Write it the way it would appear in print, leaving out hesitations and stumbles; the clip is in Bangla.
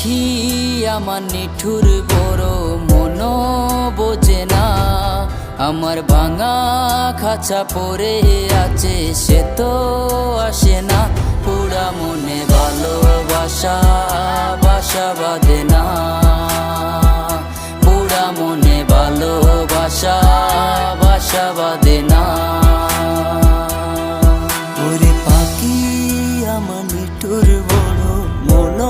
পাখি আমার নিঠুর বড় মন বোঝে না। আমার ভাঙা খাঁচা পড়ে আছে সে তো আসে না। পোড়া মনে ভালোবাসা